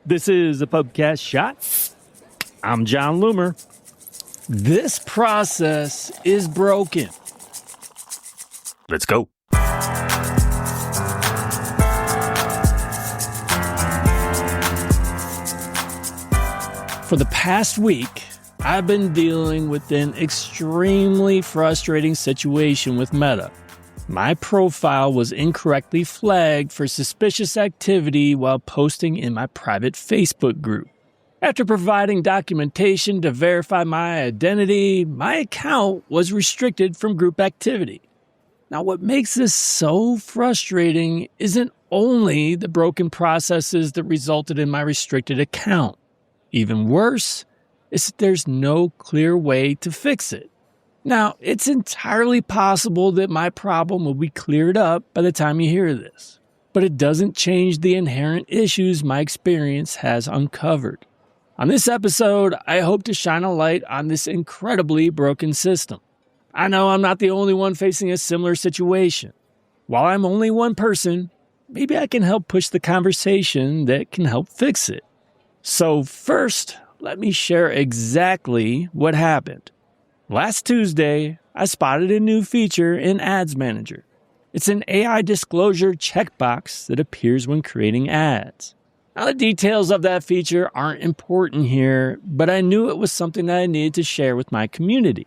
This is a Pubcast Shot. I'm John Loomer. This process is broken. Let's go. For the past week, I've been dealing with an extremely frustrating situation with Meta. My profile was incorrectly flagged for suspicious activity while posting in my private Facebook group. After providing documentation to verify my identity, my account was restricted from group activity. Now, what makes this so frustrating isn't only the broken processes that resulted in my restricted account. Even worse is that there's no clear way to fix it. Now, it's entirely possible that my problem will be cleared up by the time you hear this, but it doesn't change the inherent issues my experience has uncovered. On this episode, I hope to shine a light on this incredibly broken system. I know I'm not the only one facing a similar situation. While I'm only one person, maybe I can help push the conversation that can help fix it. So first, let me share exactly what happened. Last Tuesday, I spotted a new feature in Ads Manager. It's an AI disclosure checkbox that appears when creating ads. Now, the details of that feature aren't important here, but I knew it was something that I needed to share with my community.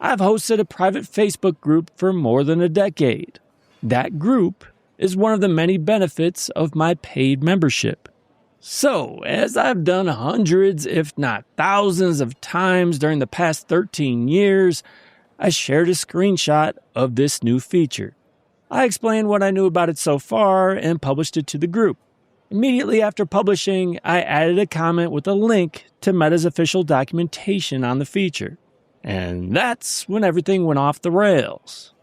I've hosted a private Facebook group for more than a decade. That group is one of the many benefits of my paid membership. So, as I've done hundreds, if not thousands of times during the past 13 years, I shared a screenshot of this new feature. I explained what I knew about it so far and published it to the group. Immediately after publishing, I added a comment with a link to Meta's official documentation on the feature. And that's when everything went off the rails.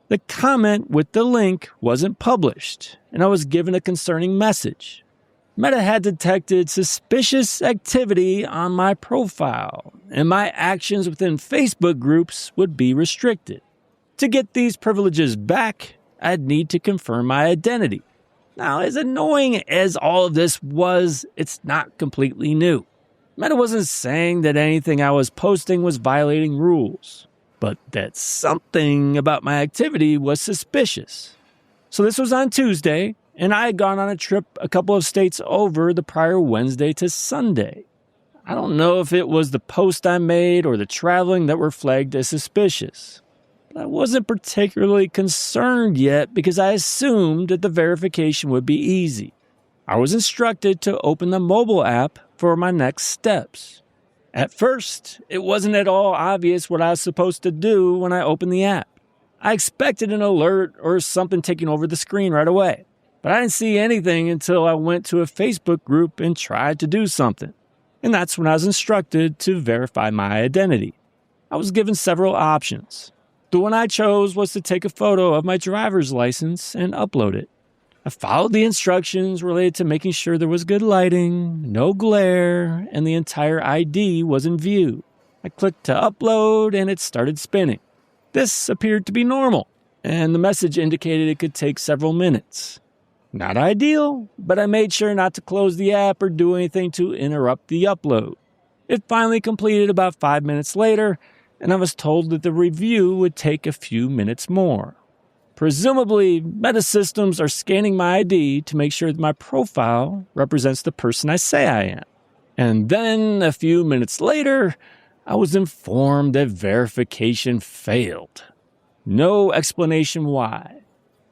The comment with the link wasn't published, and I was given a concerning message. Meta had detected suspicious activity on my profile, and my actions within Facebook groups would be restricted. To get these privileges back, I'd need to confirm my identity. Now, as annoying as all of this was, it's not completely new. Meta wasn't saying that anything I was posting was violating rules, but that something about my activity was suspicious. So this was on Tuesday, and I had gone on a trip a couple of states over the prior Wednesday to Sunday. I don't know if it was the post I made or the traveling that were flagged as suspicious. But I wasn't particularly concerned yet because I assumed that the verification would be easy. I was instructed to open the mobile app for my next steps. At first, it wasn't at all obvious what I was supposed to do when I opened the app. I expected an alert or something taking over the screen right away. But I didn't see anything until I went to a Facebook group and tried to do something. And that's when I was instructed to verify my identity. I was given several options. The one I chose was to take a photo of my driver's license and upload it. I followed the instructions related to making sure there was good lighting, no glare, and the entire ID was in view. I clicked to upload and it started spinning. This appeared to be normal, and the message indicated it could take several minutes. Not ideal, but I made sure not to close the app or do anything to interrupt the upload. It finally completed about 5 minutes later, and I was told that the review would take a few minutes more. Presumably, Meta systems are scanning my ID to make sure that my profile represents the person I say I am. And then, a few minutes later, I was informed that verification failed. No explanation why.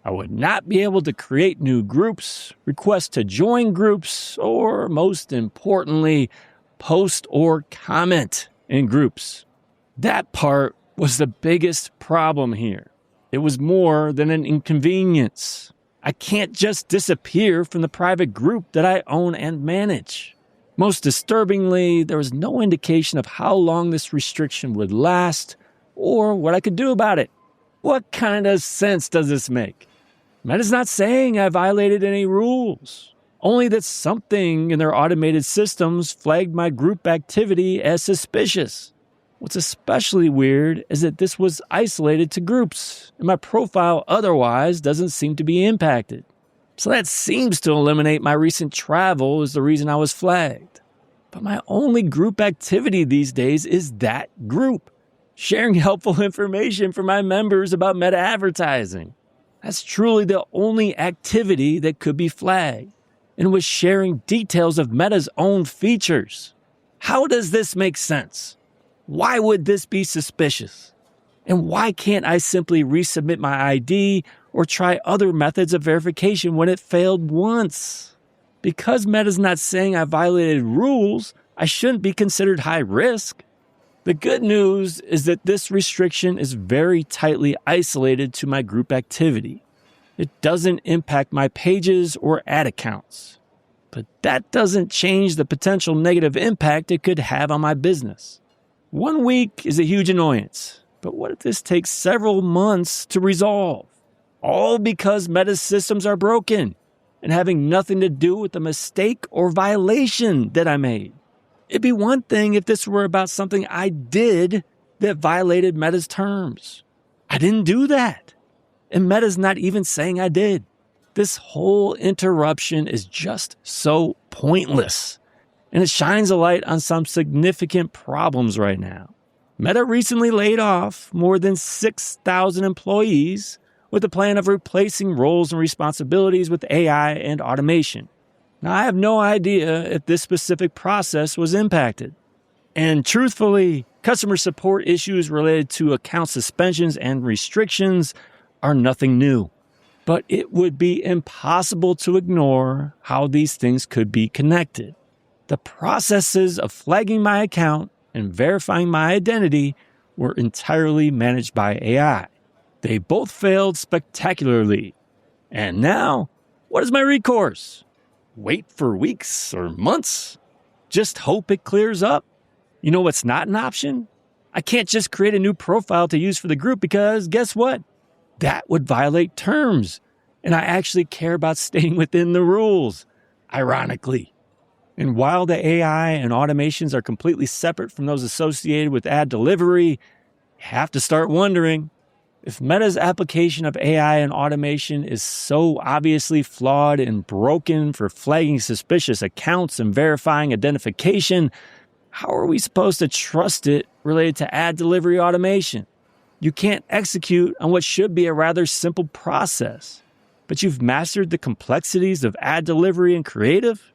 I would not be able to create new groups, request to join groups, or most importantly, post or comment in groups. That part was the biggest problem here. It was more than an inconvenience. I can't just disappear from the private group that I own and manage. Most disturbingly, there was no indication of how long this restriction would last or what I could do about it. What kind of sense does this make? Meta's not saying I violated any rules, only that something in their automated systems flagged my group activity as suspicious. What's especially weird is that this was isolated to groups, and my profile otherwise doesn't seem to be impacted. So that seems to eliminate my recent travel as the reason I was flagged. But my only group activity these days is that group, sharing helpful information for my members about Meta advertising. That's truly the only activity that could be flagged, and was sharing details of Meta's own features. How does this make sense? Why would this be suspicious? And why can't I simply resubmit my ID or try other methods of verification when it failed once? Because Meta's not saying I violated rules, I shouldn't be considered high risk. The good news is that this restriction is very tightly isolated to my group activity. It doesn't impact my pages or ad accounts. But that doesn't change the potential negative impact it could have on my business. 1 week is a huge annoyance, but what if this takes several months to resolve? All because Meta's systems are broken and having nothing to do with the mistake or violation that I made. It'd be one thing if this were about something I did that violated Meta's terms. I didn't do that. And Meta's not even saying I did. This whole interruption is just so pointless. And it shines a light on some significant problems right now. Meta recently laid off more than 6,000 employees with the plan of replacing roles and responsibilities with AI and automation. Now, I have no idea if this specific process was impacted. And truthfully, customer support issues related to account suspensions and restrictions are nothing new. But it would be impossible to ignore how these things could be connected. The processes of flagging my account and verifying my identity were entirely managed by AI. They both failed spectacularly. And now, what is my recourse? Wait for weeks or months? Just hope it clears up? You know what's not an option? I can't just create a new profile to use for the group because guess what? That would violate terms. And I actually care about staying within the rules, ironically. And while the AI and automations are completely separate from those associated with ad delivery, you have to start wondering, if Meta's application of AI and automation is so obviously flawed and broken for flagging suspicious accounts and verifying identification, how are we supposed to trust it related to ad delivery automation? You can't execute on what should be a rather simple process, but you've mastered the complexities of ad delivery and creative?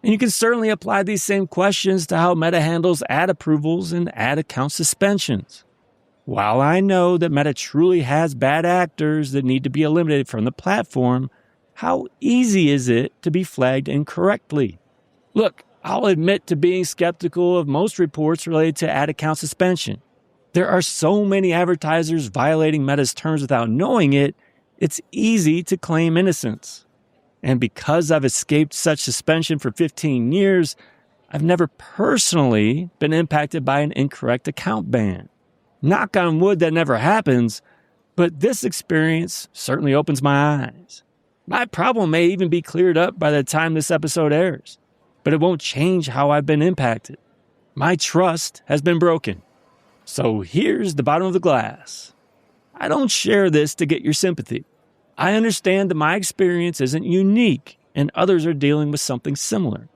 And you can certainly apply these same questions to how Meta handles ad approvals and ad account suspensions. While I know that Meta truly has bad actors that need to be eliminated from the platform, how easy is it to be flagged incorrectly? Look, I'll admit to being skeptical of most reports related to ad account suspension. There are so many advertisers violating Meta's terms without knowing it, it's easy to claim innocence. And because I've escaped such suspension for 15 years, I've never personally been impacted by an incorrect account ban. Knock on wood that never happens, but this experience certainly opens my eyes. My problem may even be cleared up by the time this episode airs, but it won't change how I've been impacted. My trust has been broken. So here's the bottom of the glass. I don't share this to get your sympathy. I understand that my experience isn't unique and others are dealing with something similar.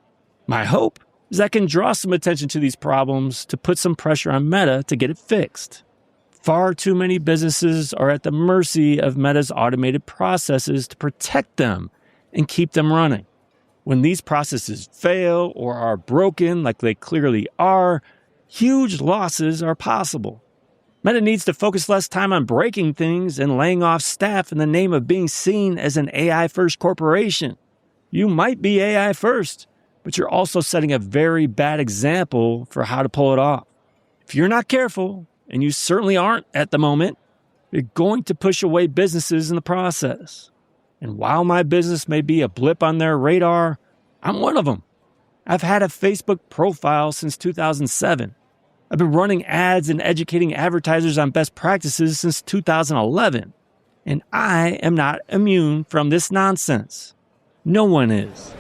My hope is I can draw some attention to these problems to put some pressure on Meta to get it fixed. Far too many businesses are at the mercy of Meta's automated processes to protect them and keep them running. When these processes fail or are broken like they clearly are, huge losses are possible. Meta needs to focus less time on breaking things and laying off staff in the name of being seen as an AI-first corporation. You might be AI first, but you're also setting a very bad example for how to pull it off. If you're not careful, and you certainly aren't at the moment, you're going to push away businesses in the process. And while my business may be a blip on their radar, I'm one of them. I've had a Facebook profile since 2007. I've been running ads and educating advertisers on best practices since 2011. And I am not immune from this nonsense. No one is.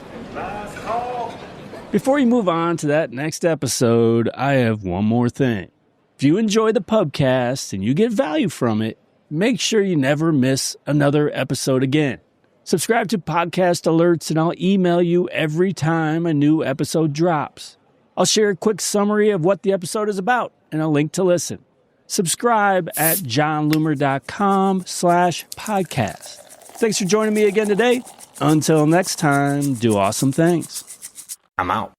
Before you move on to that next episode, I have one more thing. If you enjoy the pubcast and you get value from it, make sure you never miss another episode again. Subscribe to podcast alerts and I'll email you every time a new episode drops. I'll share a quick summary of what the episode is about and a link to listen. Subscribe at johnloomer.com/podcast. Thanks for joining me again today. Until next time, do awesome things. I'm out.